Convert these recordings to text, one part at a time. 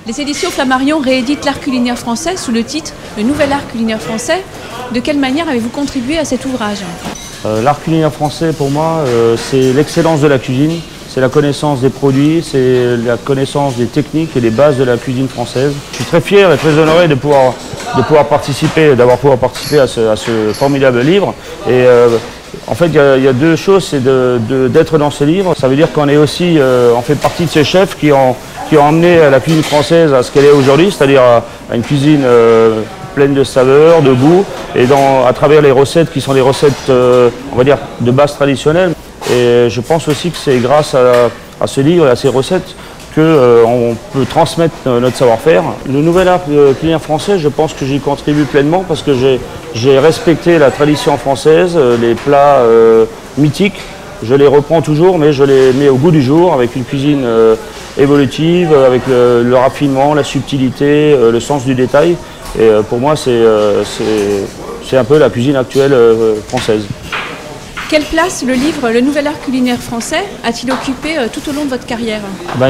Les éditions Flammarion rééditent l'art culinaire français sous le titre « Le nouvel art culinaire français ». De quelle manière avez-vous contribué à cet ouvrage? L'art culinaire français, pour moi, c'est l'excellence de la cuisine, c'est la connaissance des produits, c'est la connaissance des techniques et des bases de la cuisine française. Je suis très fier et très honoré de pouvoir participer, à ce formidable livre. Et en fait, il y a deux choses, c'est d'être dans ce livre. Ça veut dire qu'on est aussi, on fait partie de ces chefs qui ont amené la cuisine française à ce qu'elle est aujourd'hui, c'est-à-dire à une cuisine pleine de saveurs, de goût, et à travers les recettes qui sont des recettes, on va dire, de base traditionnelle. Et je pense aussi que c'est grâce à ce livre et à ces recettes qu'on peut transmettre notre savoir-faire. Le nouvel art culinaire français, je pense que j'y contribue pleinement parce que j'ai respecté la tradition française, les plats mythiques. Je les reprends toujours, mais je les mets au goût du jour avec une cuisine évolutive, avec le raffinement, la subtilité, le sens du détail. Et pour moi, c'est un peu la cuisine actuelle française. Quelle place le livre « Le nouvel art culinaire français » a-t-il occupé tout au long de votre carrière?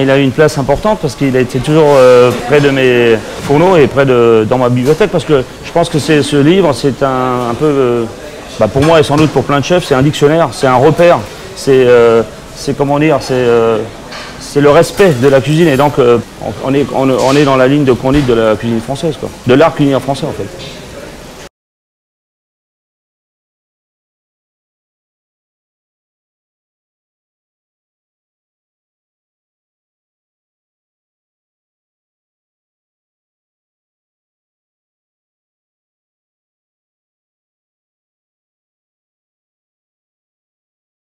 Il a eu une place importante parce qu'il a été toujours près de mes fourneaux et dans ma bibliothèque, parce que je pense que ce livre, c'est un peu, pour moi et sans doute pour plein de chefs, c'est un dictionnaire, c'est un repère, c'est comment dire, c'est le respect de la cuisine, et donc on est dans la ligne de conduite de la cuisine française, quoi, de l'art culinaire français en fait.